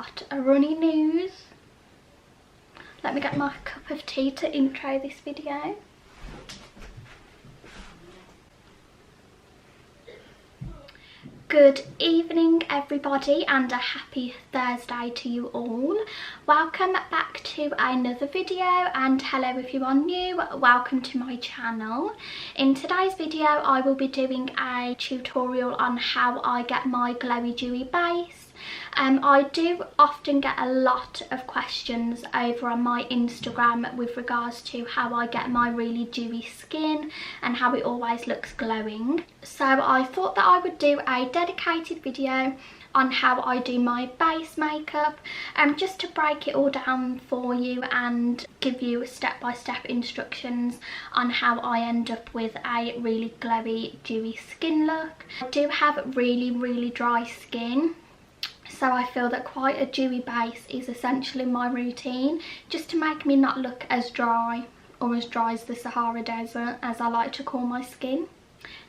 got a runny nose. Let me get my cup of tea to intro this video. Good evening everybody, and a happy Thursday to you all. Welcome back to another video, and hello if you are new, welcome to my channel. In today's video I will be doing a tutorial on how I get my glowy dewy base. I do often get a lot of questions over on my Instagram with regards to how I get my really dewy skin and how it always looks glowing. So I thought that I would do a dedicated video on how I do my base makeup, just to break it all down for you and give you step-by-step instructions on how I end up with a really glowy dewy skin look. I do have really dry skin, so I feel that quite a dewy base is essentially my routine, just to make me not look as dry, or as dry as the Sahara Desert, as I like to call my skin.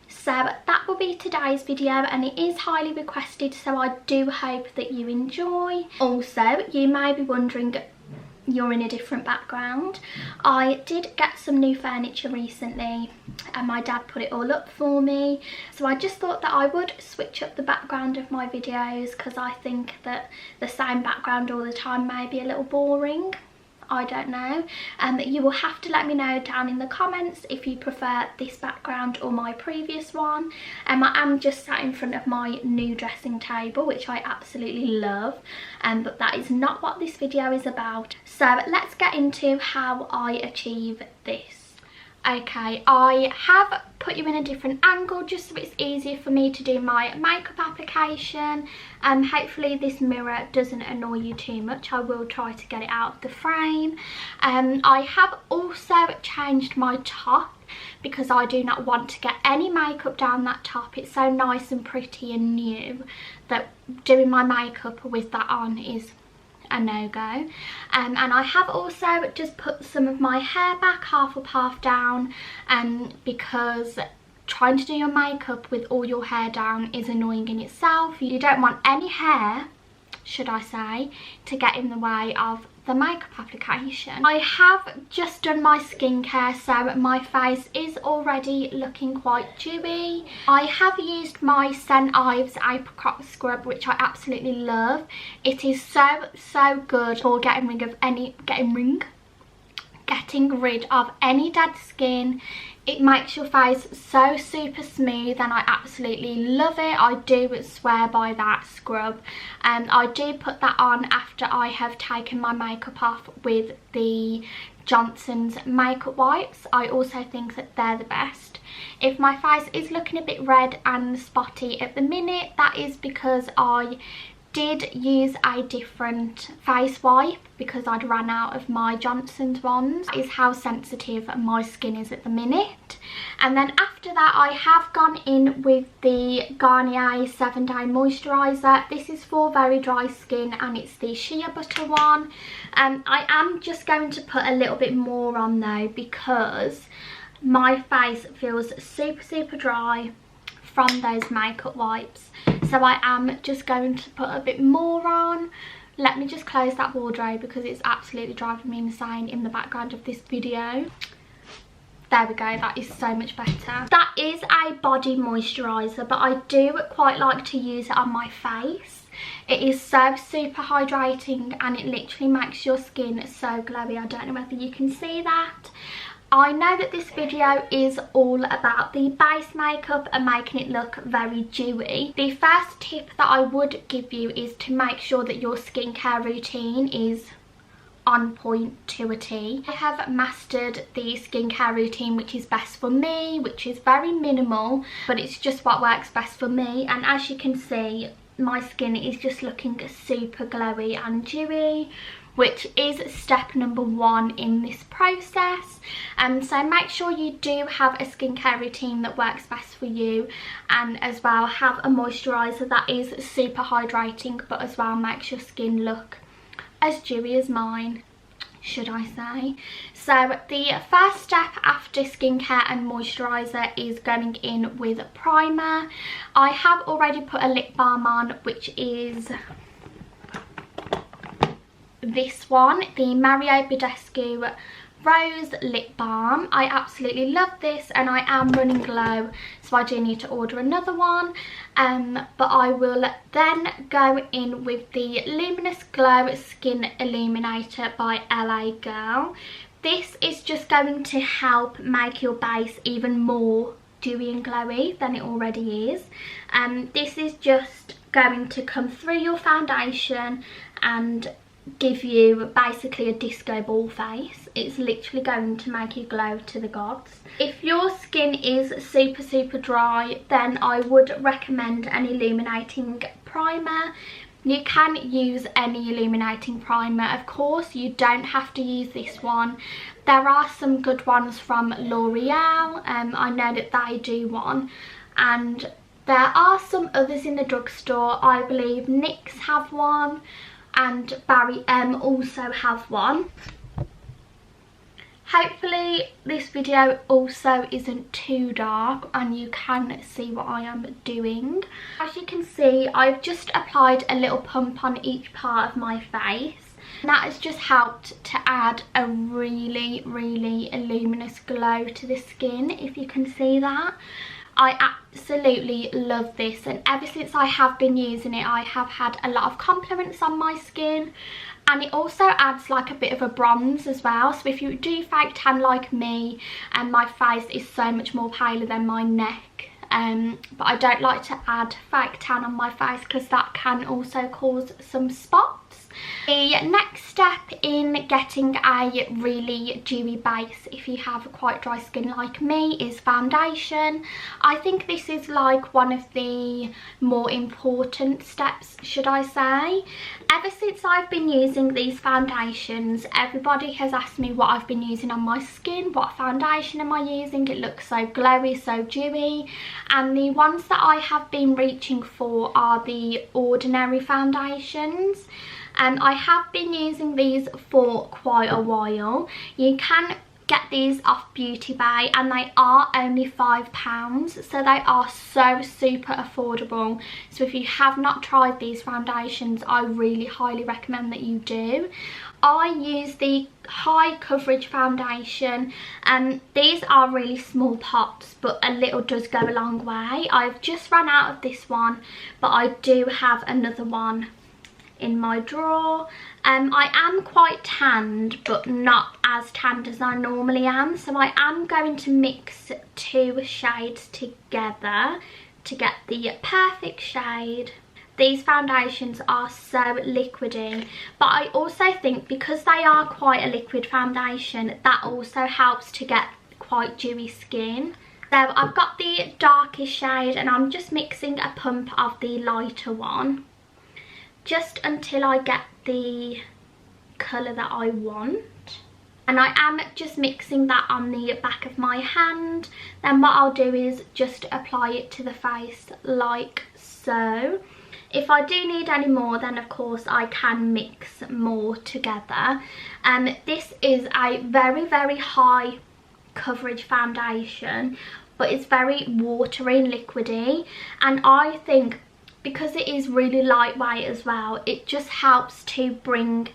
So that will be today's video, and it is highly requested, so I do hope that you enjoy. Also, you may be wondering, you're in a different background. I did get some new furniture recently and my dad put it all up for me, so I just thought that I would switch up the background of my videos, because I think that the same background all the time may be a little boring. I don't know. You will have to let me know down in the comments if you prefer this background or my previous one. I am just sat in front of my new dressing table, which I absolutely love, but that is not what this video is about. So let's get into how I achieve this. Okay, I have put you in a different angle just so it's easier for me to do my makeup application. Hopefully this mirror doesn't annoy you too much. I will try to get it out of the frame. I have also changed my top, because I do not want to get any makeup down that top. It's so nice and pretty and new that doing my makeup with that on is a no-go. And I have also just put some of my hair back half up half down, because trying to do your makeup with all your hair down is annoying in itself. You don't want any hair, should I say, to get in the way of the makeup application. I have just done my skincare, so my face is already looking quite dewy. I have used my St. Ives apricot scrub, which I absolutely love. It is so good for getting rid of any dead skin. It makes your face so super smooth, and I absolutely love it. I do swear by that scrub. I do put that on after I have taken my makeup off with the Johnson's makeup wipes. I also think that they're the best. If my face is looking a bit red and spotty at the minute, that is because I did use a different face wipe because I'd run out of my Johnson's ones. That is how sensitive my skin is at the minute. And then after that I have gone in with the Garnier 7-Day Moisturiser. This is for very dry skin, and it's the shea butter one. I am just going to put a little bit more on though, because my face feels super dry from those makeup wipes, so I am just going to put a bit more on. Let me just close that wardrobe because it's absolutely driving me insane in the background of this video. There we go, that is so much better. That is a body moisturiser, but I do quite like to use it on my face. It is so super hydrating, and it literally makes your skin so glowy. I don't know whether you can see that. I know that this video is all about the base makeup and making it look very dewy. The first tip that I would give you is to make sure that your skincare routine is on point to a T. I have mastered the skincare routine which is best for me, which is very minimal, but it's just what works best for me. And as you can see, my skin is just looking super glowy and dewy, which is step number 1 in this process. So make sure you do have a skincare routine that works best for you, and as well have a moisturiser that is super hydrating but as well makes your skin look as dewy as mine, should I say. So the first step after skincare and moisturiser is going in with primer. I have already put a lip balm on, which is this one, the Mario Badescu Rose Lip Balm. I absolutely love this, and I am running low, so I do need to order another one. But I will then go in with the Luminous Glow Skin Illuminator by LA Girl. This is just going to help make your base even more dewy and glowy than it already is. This is just going to come through your foundation and give you basically a disco ball face. It's literally going to make you glow to the gods. If your skin is super dry, then I would recommend an illuminating primer. You can use any illuminating primer, of course. You don't have to use this one. There are some good ones from L'Oreal. I know that they do one, and there are some others in the drugstore. I believe NYX have one, and Barry M also have one. Hopefully this video also isn't too dark and you can see what I am doing. As you can see, I've just applied a little pump on each part of my face. That has just helped to add a really luminous glow to the skin, if you can see that. I absolutely love this, and ever since I have been using it, I have had a lot of compliments on my skin, and it also adds like a bit of a bronze as well. So if you do fake tan like me, and my face is so much more paler than my neck, but I don't like to add fake tan on my face because that can also cause some spots. The next step in getting a really dewy base, if you have quite dry skin like me, is foundation. I think this is like one of the more important steps, should I say. Ever since I've been using these foundations, everybody has asked me what I've been using on my skin. What foundation am I using? It looks so glowy, so dewy. And the ones that I have been reaching for are the ordinary foundations. I have been using these for quite a while. You can get these off Beauty Bay and they are only £5, so they are so super affordable. So if you have not tried these foundations, I really highly recommend that you do. I use the High Coverage foundation, and these are really small pots, but a little does go a long way. I've just run out of this one, but I do have another one in my drawer. I am quite tanned, but not as tanned as I normally am, so I am going to mix two shades together to get the perfect shade. These foundations are so liquidy, but I also think because they are quite a liquid foundation, that also helps to get quite dewy skin. So I've got the darkest shade and I'm just mixing a pump of the lighter one, just until I get the colour that I want. And I am just mixing that on the back of my hand. Then what I'll do is just apply it to the face like so. If I do need any more, then of course I can mix more together. This is a very high coverage foundation, but it's very watery and liquidy, and I think because it is really lightweight as well, it just helps to bring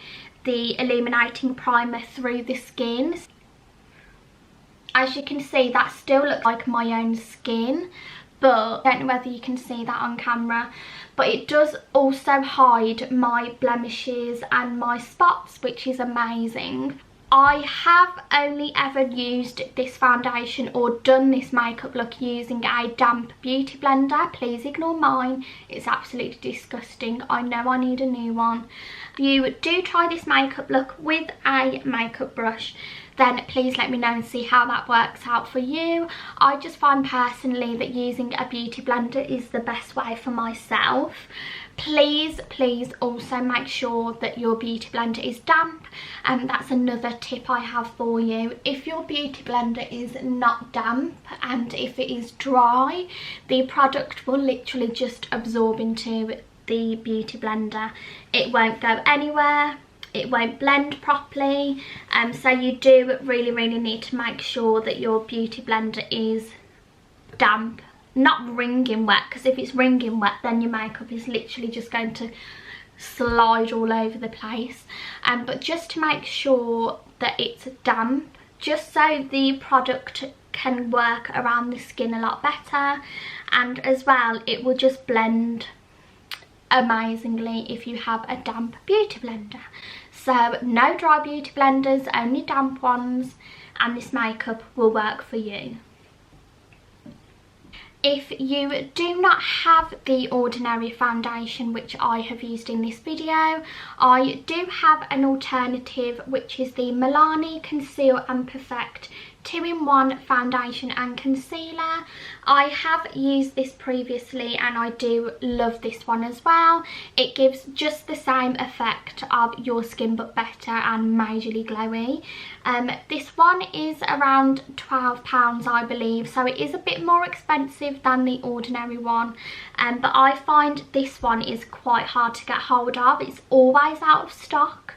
the illuminating primer through the skin. As you can see, that still looks like my own skin, but I don't know whether you can see that on camera, but it does also hide my blemishes and my spots, which is amazing. I have only ever used this foundation or done this makeup look using a damp beauty blender. Please ignore mine, it's absolutely disgusting. I know I need a new one. If you do try this makeup look with a makeup brush, then please let me know and see how that works out for you. I just find personally that using a beauty blender is the best way for myself. Please also make sure that your beauty blender is damp, and that's another tip I have for you. If your beauty blender is not damp and if it is dry, the product will literally just absorb into the beauty blender. It won't go anywhere, it won't blend properly, so you do really need to make sure that your beauty blender is damp. Not wringing wet, because if it's wringing wet then your makeup is literally just going to slide all over the place, but just to make sure that it's damp, just so the product can work around the skin a lot better, and as well it will just blend amazingly if you have a damp beauty blender. So no dry beauty blenders, only damp ones, and this makeup will work for you. If you do not have the ordinary foundation which I have used in this video, I do have an alternative, which is the Milani Conceal and Perfect 2-in-1 foundation and concealer. I have used this previously and I do love this one as well. It gives just the same effect of your skin but better and majorly glowy. This one is around £12 I believe, so it is a bit more expensive than the ordinary one, but I find this one is quite hard to get hold of. It's always out of stock,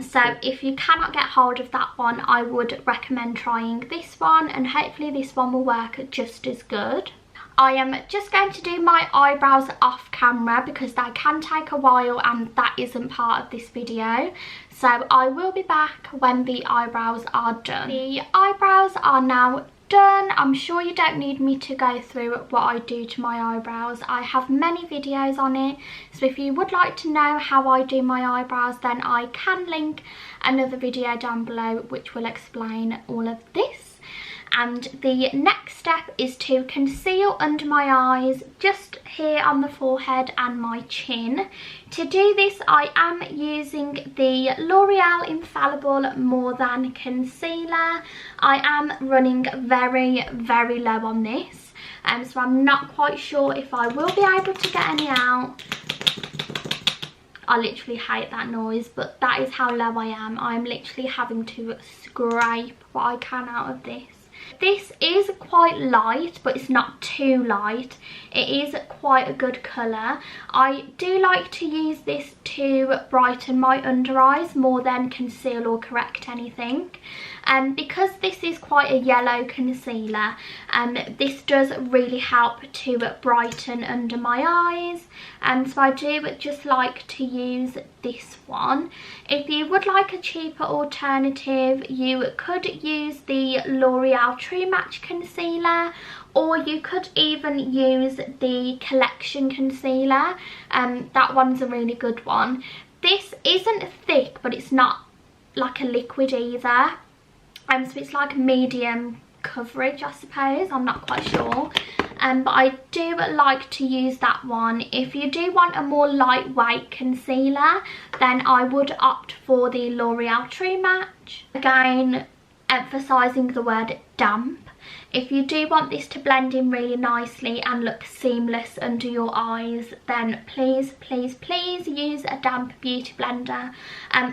so if you cannot get hold of that one, I would recommend trying this one, and hopefully this one will work just as good. I am just going to do my eyebrows off camera because they can take a while and that isn't part of this video. So I will be back when the eyebrows are done. The eyebrows are now done. I'm sure you don't need me to go through what I do to my eyebrows. I have many videos on it, so if you would like to know how I do my eyebrows, then I can link another video down below which will explain all of this. And the next step is to conceal under my eyes, just here on the forehead and my chin. To do this, I am using the L'Oreal Infallible More Than Concealer. I am running very, very low on this, so I'm not quite sure if I will be able to get any out. I literally hate that noise, but that is how low I am. I'm literally having to scrape what I can out of this. This is quite light, but it's not too light. It is quite a good colour. I do like to use this to brighten my under eyes more than conceal or correct anything. Because this is quite a yellow concealer, this does really help to brighten under my eyes, so I do just like to use this one. If you would like a cheaper alternative, you could use the L'Oreal True Match concealer, or you could even use the Collection concealer. That one's a really good one. This isn't thick, but it's not like a liquid either. So it's like medium coverage, I suppose. I'm not quite sure. But I do like to use that one. If you do want a more lightweight concealer, then I would opt for the L'Oreal True Match. Again, emphasising the word damp. If you do want this to blend in really nicely and look seamless under your eyes, then please, please, please use a damp beauty blender.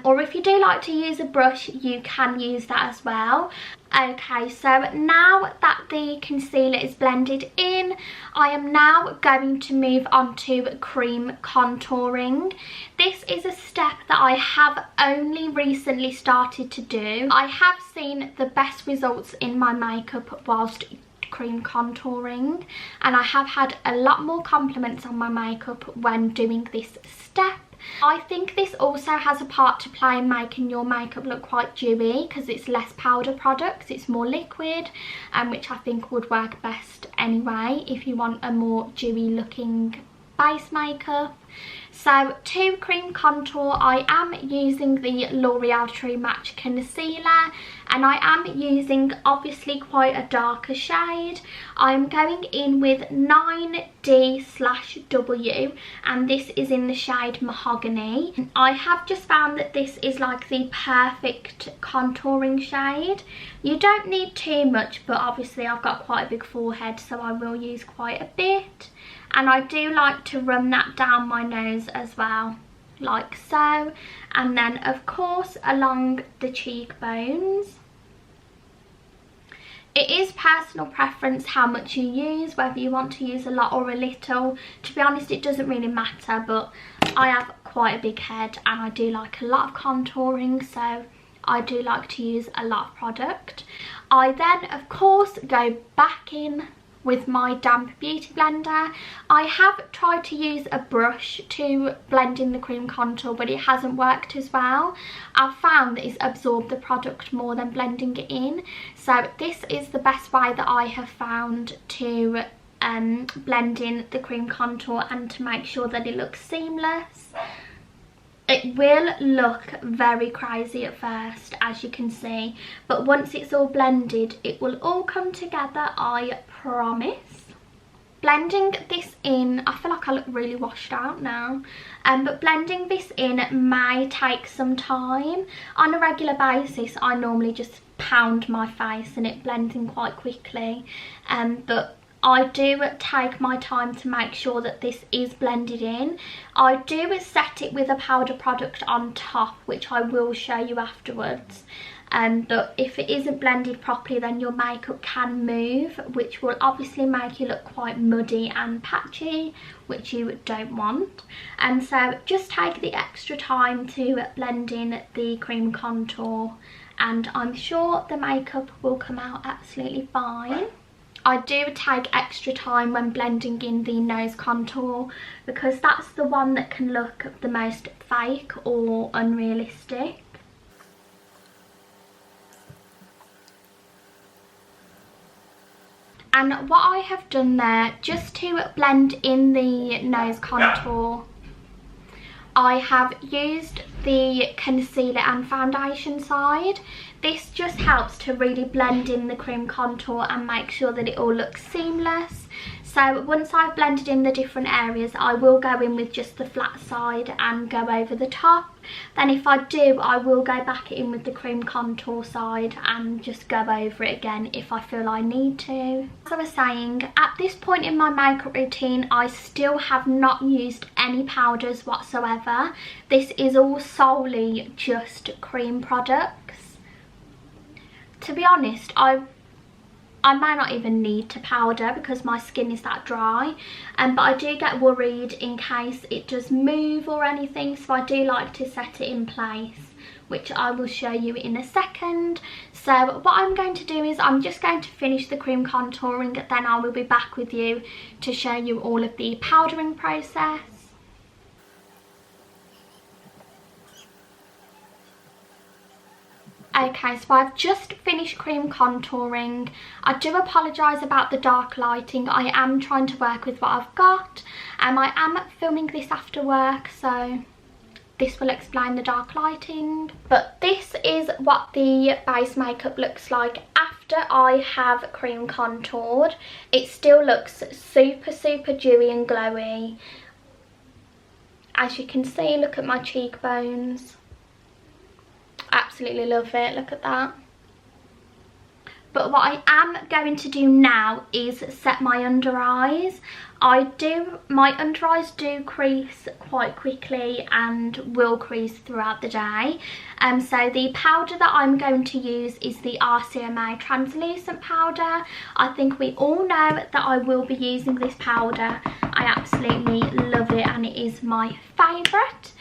Or if you do like to use a brush, you can use that as well. Okay, so now that the concealer is blended in, I am now going to move on to cream contouring. This is a step that I have only recently started to do. I have seen the best results in my makeup whilst cream contouring, and I have had a lot more compliments on my makeup when doing this step. I think this also has a part to play in making your makeup look quite dewy, because it's less powder products, it's more liquid, which I think would work best anyway if you want a more dewy looking base makeup. So to cream contour, I am using the L'Oreal True Match concealer, and I am using obviously quite a darker shade. I'm going in with 9D/W, and this is in the shade Mahogany. I have just found that this is like the perfect contouring shade. You don't need too much, but obviously I've got quite a big forehead, so I will use quite a bit. And I do like to run that down my nose as well, like so, and then of course along the cheekbones. It is personal preference how much you use, whether you want to use a lot or a little. To be honest, it doesn't really matter, but I have quite a big head and I do like a lot of contouring, so I do like to use a lot of product. I then of course go back in with my damp beauty blender. I have tried to use a brush to blend in the cream contour, but it hasn't worked as well. I've found that it's absorbed the product more than blending it in. So this is the best way that I have found to blend in the cream contour and to make sure that it looks seamless. It will look very crazy at first, as you can see, but once it's all blended, it will all come together, I promise. Blending this in, I feel like I look really washed out now, but blending this in may take some time. On a regular basis, I normally just pound my face and it blends in quite quickly, but I do take my time to make sure that this is blended in. I do set it with a powder product on top, which I will show you afterwards. But if it isn't blended properly, then your makeup can move, which will obviously make you look quite muddy and patchy, which you don't want. And so just take the extra time to blend in the cream contour, and I'm sure the makeup will come out absolutely fine. I do take extra time when blending in the nose contour because that's the one that can look the most fake or unrealistic. And what I have done there, just to blend in the nose contour, I have used the concealer and foundation side. This just helps to really blend in the cream contour and make sure that it all looks seamless. So once I've blended in the different areas, I will go in with just the flat side and go over the top. Then if I do, I will go back in with the cream contour side and just go over it again if I feel I need to. As I was saying, at this point in my makeup routine, I still have not used any powders whatsoever. This is all solely just cream products. To be honest, I may not even need to powder because my skin is that dry, but I do get worried in case it does move or anything, so I do like to set it in place, which I will show you in a second. So what I'm going to do is I'm just going to finish the cream contouring, then I will be back with you to show you all of the powdering process. Okay, so I've just finished cream contouring. I do apologise about the dark lighting. I am trying to work with what I've got. I am filming this after work, so this will explain the dark lighting. But this is what the base makeup looks like after I have cream contoured. It still looks super, super dewy and glowy. As you can see, look at my cheekbones. Absolutely love it, look at that. But what I am going to do now is set my under eyes. My under eyes do crease quite quickly and will crease throughout the day. So the powder that I'm going to use is the RCMA translucent powder. I think we all know that I will be using this powder. I absolutely love it and it is my favourite.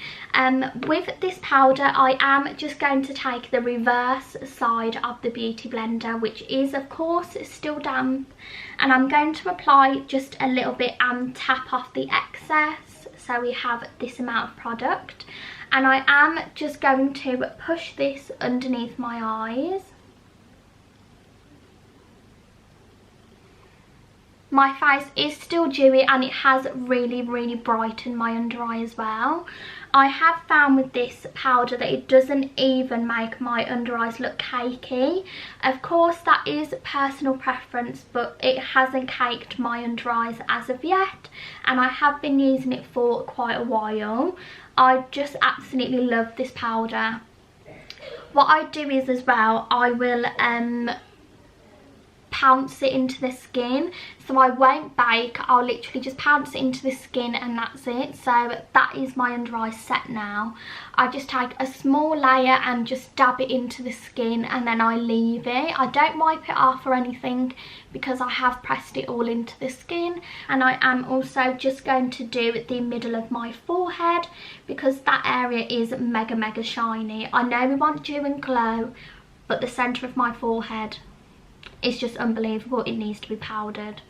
With this powder, I am just going to take the reverse side of the beauty blender, which is of course still damp, and I'm going to apply just a little bit and tap off the excess so we have this amount of product. And I am just going to push this underneath my eyes. My face is still dewy and it has really, really brightened my under eye as well. I have found with this powder that it doesn't even make my under eyes look cakey. Of course, that is personal preference, but it hasn't caked my under eyes as of yet, and I have been using it for quite a while. I just absolutely love this powder. What I do is as well, I will pounce it into the skin, so I won't bake. I'll literally just pounce it into the skin and that's it. So that is my under eye set now. I just take a small layer and just dab it into the skin and then I leave it. I don't wipe it off or anything because I have pressed it all into the skin. And I am also just going to do the middle of my forehead because that area is mega, mega shiny. I know we want dew and glow, but the centre of my forehead, it's just unbelievable. It needs to be powdered.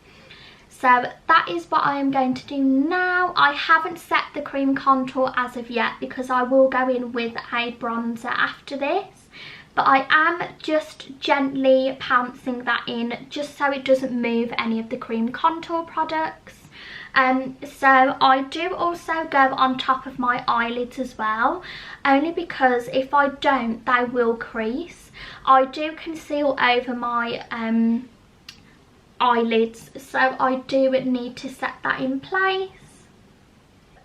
So that is what I am going to do now. I haven't set the cream contour as of yet because I will go in with a bronzer after this. But I am just gently pouncing that in just so it doesn't move any of the cream contour products. So I do also go on top of my eyelids as well, only because if I don't, they will crease. I do conceal over my eyelids, so I do need to set that in place.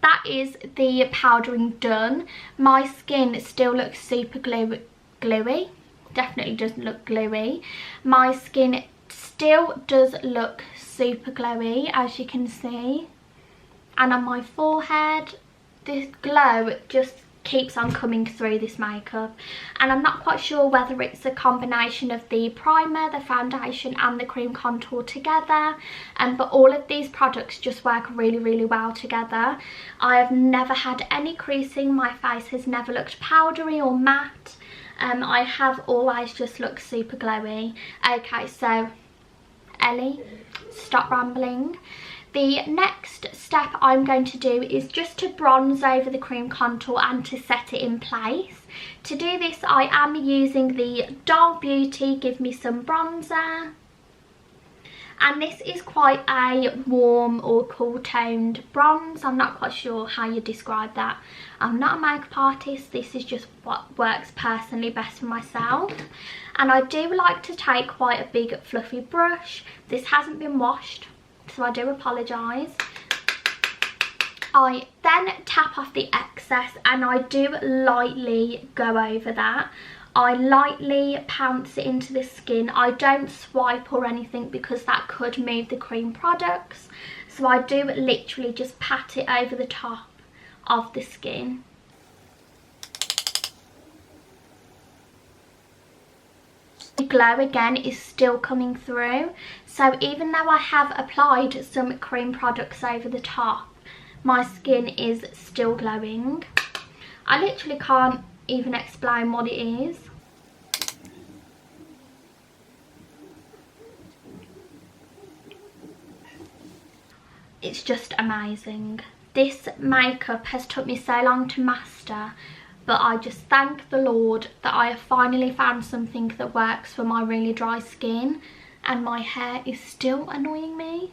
That is the powdering done. My skin still looks super gluey. Definitely doesn't look gluey. My skin still does look super glowy, as you can see, and on my forehead this glow just keeps on coming through this makeup, and I'm not quite sure whether it's a combination of the primer, the foundation and the cream contour together, but all of these products just work really well together. I have never had any creasing, my face has never looked powdery or matte, I have always just looked super glowy. Okay, so Ellie, stop rambling. The next step I'm going to do is just to bronze over the cream contour and to set it in place. To do this, I am using the Doll Beauty Give Me Some bronzer. And this is quite a warm or cool toned bronze. I'm not quite sure how you describe that. I'm not a makeup artist. This is just what works personally best for myself. And I do like to take quite a big fluffy brush. This hasn't been washed, so I do apologise. I then tap off the excess and I do lightly go over that. I lightly pounce it into the skin. I don't swipe or anything because that could move the cream products. So I do literally just pat it over the top of the skin. The glow again is still coming through. So even though I have applied some cream products over the top, my skin is still glowing. I literally can't even explain what it is. It's just amazing. This makeup has took me so long to master, but I just thank the Lord that I have finally found something that works for my really dry skin, and my hair is still annoying me.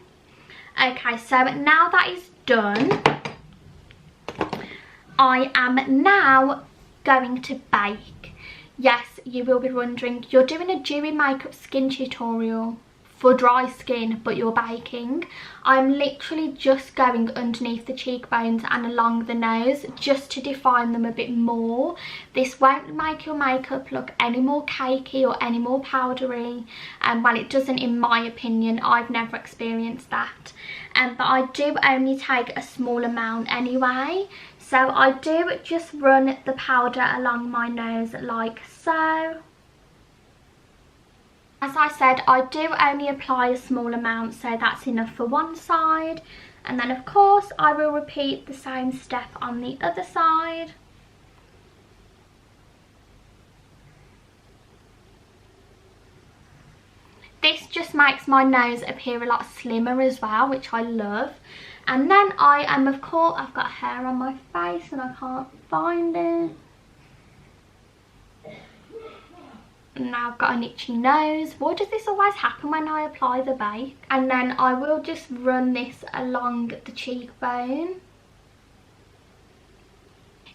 Okay, so now that is done, I am now going to bake. Yes, you will be wondering, you're doing a dewy makeup skin tutorial for dry skin, but you're baking. I'm literally just going underneath the cheekbones and along the nose just to define them a bit more. This won't make your makeup look any more cakey or any more powdery. Well, it doesn't in my opinion. I've never experienced that. But I do only take a small amount anyway. So I do just run the powder along my nose like so. As I said, I do only apply a small amount, so that's enough for one side. And then of course I will repeat the same step on the other side. This just makes my nose appear a lot slimmer as well, which I love. And then I am, of course, I've got hair on my face and I can't find it. Now I've got an itchy nose. Why does this always happen when I apply the bake? And then I will just run this along the cheekbone.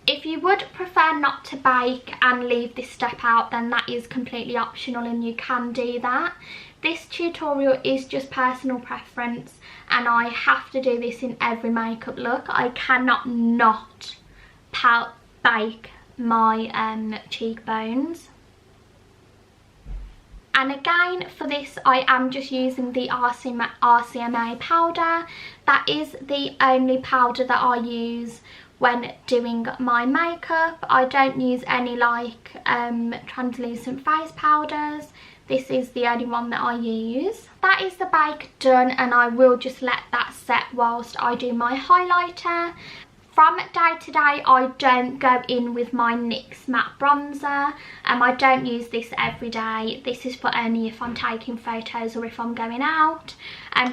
If you would prefer not to bake and leave this step out, then that is completely optional and you can do that. This tutorial is just personal preference and I have to do this in every makeup look. I cannot not bake my cheekbones. And again, for this, I am just using the RCMA powder. That is the only powder that I use when doing my makeup. I don't use any like translucent face powders. This is the only one that I use. That is the bake done, and I will just let that set whilst I do my highlighter. from day to day, I don't go in with my NYX matte bronzer. I don't use this every day. This is for only if I'm taking photos or if I'm going out.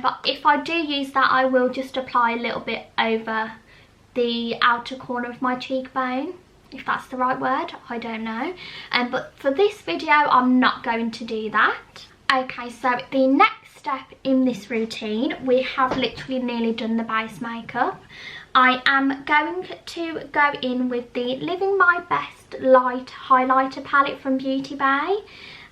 But if I do use that, I will just apply a little bit over the outer corner of my cheekbone, if that's the right word, I don't know. But for this video, I'm not going to do that. Okay, so the next step in this routine, we have literally nearly done the base makeup. I am going to go in with the Living My Best Light Highlighter palette from Beauty Bay.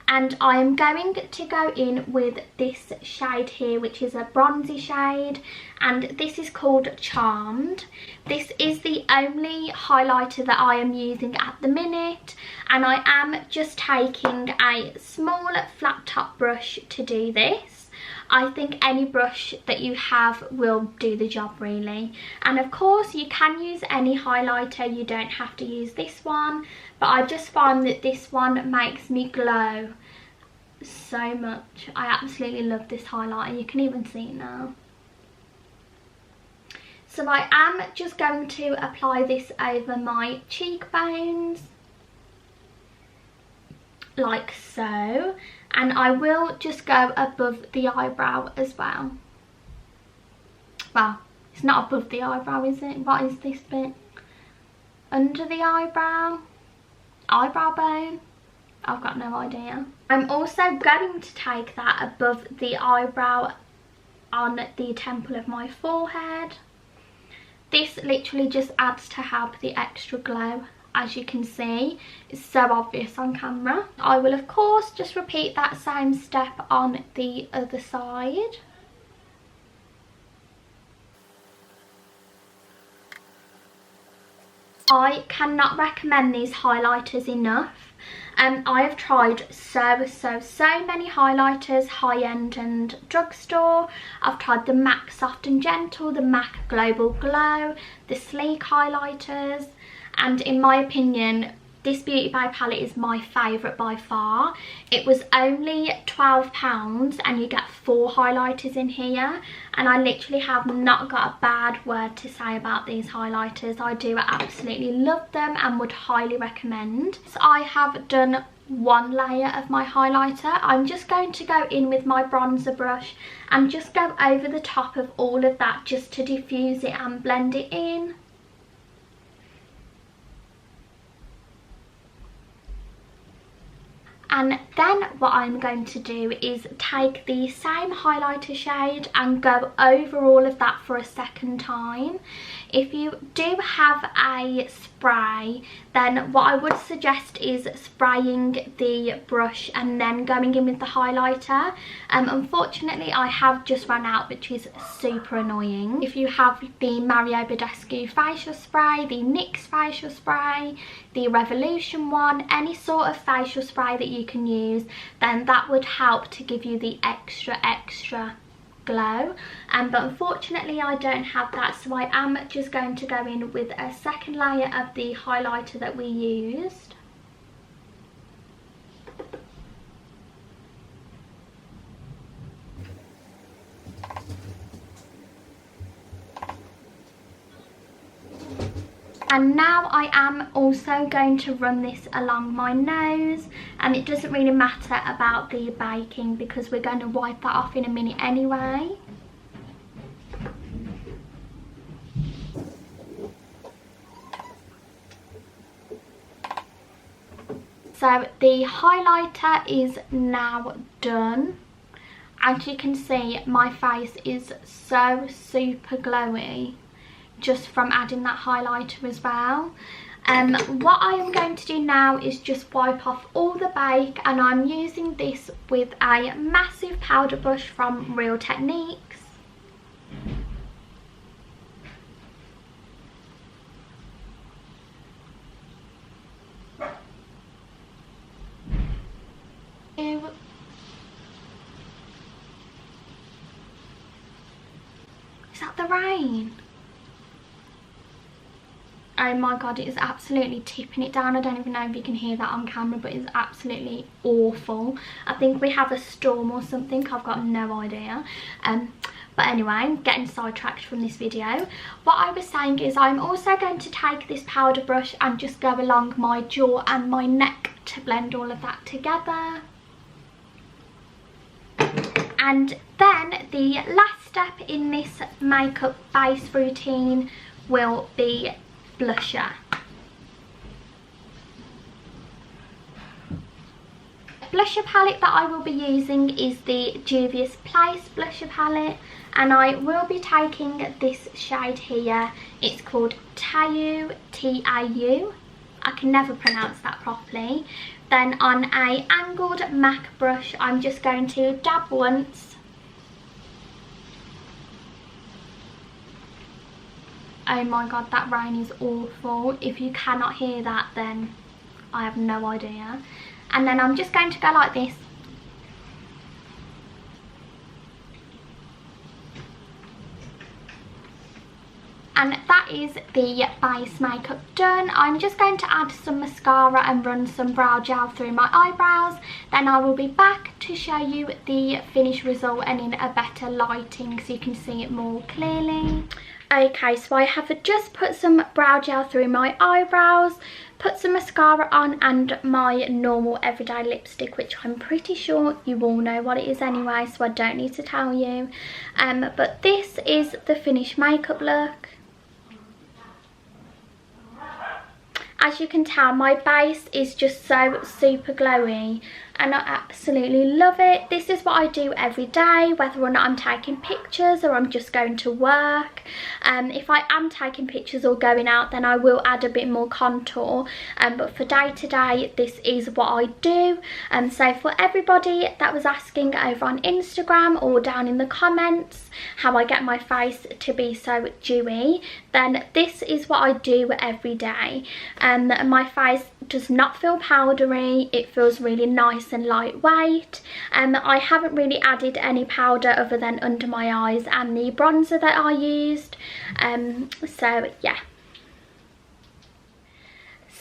And I am going to go in with this shade here, which is a bronzy shade, and this is called Charmed. This is the only highlighter that I am using at the minute, and I am just taking a small flat top brush to do this. I think any brush that you have will do the job really. And of course you can use any highlighter, you don't have to use this one, but I just find that this one makes me glow so much. I absolutely love this highlighter, you can even see it now. So I am just going to apply this over my cheekbones, like so. And I will just go above the eyebrow as well. Well, it's not above the eyebrow, is it? What is this bit? Under the eyebrow? Eyebrow bone? I've got no idea. I'm also going to take that above the eyebrow on the temple of my forehead. This literally just adds to help the extra glow. As you can see, it's so obvious on camera. I will of course just repeat that same step on the other side. I cannot recommend these highlighters enough. I have tried so many highlighters, high-end and drugstore. I've tried the MAC Soft and Gentle, the MAC Global Glow, the Sleek highlighters, and in my opinion, this Beauty Bay palette is my favourite by far. It was only £12 and you get 4 highlighters in here, and I literally have not got a bad word to say about these highlighters. I do absolutely love them and would highly recommend. So I have done one layer of my highlighter. I'm just going to go in with my bronzer brush and just go over the top of all of that just to diffuse it and blend it in. And then what I'm going to do is take the same highlighter shade and go over all of that for a second time. If you do have a spray, then what I would suggest is spraying the brush and then going in with the highlighter. Unfortunately, I have just run out, which is super annoying. If you have the Mario Badescu facial spray, the NYX facial spray, the Revolution one, any sort of facial spray that you can use, then that would help to give you the extra glow. But unfortunately I don't have that, so I am just going to go in with a second layer of the highlighter that we used. And now I am also going to run this along my nose, and it doesn't really matter about the baking because we're going to wipe that off in a minute anyway. So the highlighter is now done. As you can see, my face is so super glowy just from adding that highlighter as well. What I am going to do now is just wipe off all the bake, and I'm using this with a massive powder brush from Real Techniques. Is that the rain? Oh my god, it is absolutely tipping it down. I don't even know if you can hear that on camera, but it's absolutely awful. I think we have a storm or something, I've got no idea. But anyway, I'm getting sidetracked from this video. What I was saying is I'm also going to take this powder brush and just go along my jaw and my neck to blend all of that together. And then the last step in this makeup base routine will be blusher. Blusher palette that I will be using is the Juvia's Place blusher palette, and I will be taking this shade here. It's called Tau, T-A-U. I can never pronounce that properly. Then on a angled MAC brush, I'm just going to dab once. Oh my god, that rain is awful. If you cannot hear that, then I have no idea. And then I'm just going to go like this. And that is the base makeup done. I'm just going to add some mascara and run some brow gel through my eyebrows. Then I will be back to show you the finished result and in a better lighting so you can see it more clearly. Okay, so I have just put some brow gel through my eyebrows, put some mascara on and my normal everyday lipstick, which I'm pretty sure you all know what it is anyway, so I don't need to tell you. But this is the finished makeup look. As you can tell, my base is just so super glowy and I absolutely love it. This is what I do every day, whether or not I'm taking pictures or I'm just going to work. If I am taking pictures or going out, then I will add a bit more contour, but for day to day, this is what I do. So for everybody that was asking over on Instagram or down in the comments how I get my face to be so dewy, then this is what I do every day. My face does not feel powdery, it feels really nice and lightweight. I haven't really added any powder other than under my eyes and the bronzer that I used. So yeah.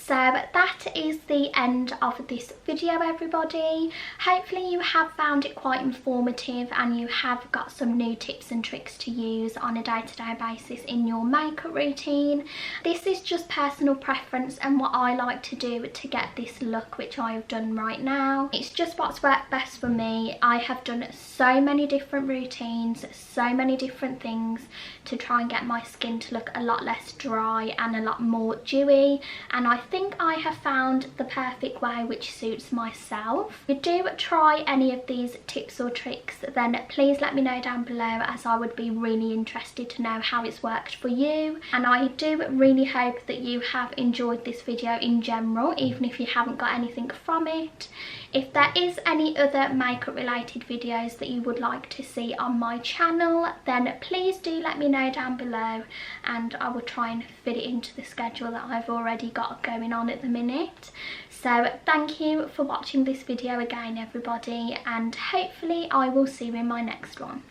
So that is the end of this video, everybody. Hopefully you have found it quite informative and you have got some new tips and tricks to use on a day-to-day basis in your makeup routine. This is just personal preference and what I like to do to get this look, which I have done right now. It's just what's worked best for me. I have done so many different routines, so many different things to try and get my skin to look a lot less dry and a lot more dewy, and I think I have found the perfect way which suits myself. If you do try any of these tips or tricks, then please let me know down below, as I would be really interested to know how it's worked for you. And I do really hope that you have enjoyed this video in general, even if you haven't got anything from it. If there is any other makeup related videos that you would like to see on my channel, then please do let me know down below and I will try and fit it into the schedule that I've already got going on at the minute. So thank you for watching this video again, everybody, and hopefully I will see you in my next one.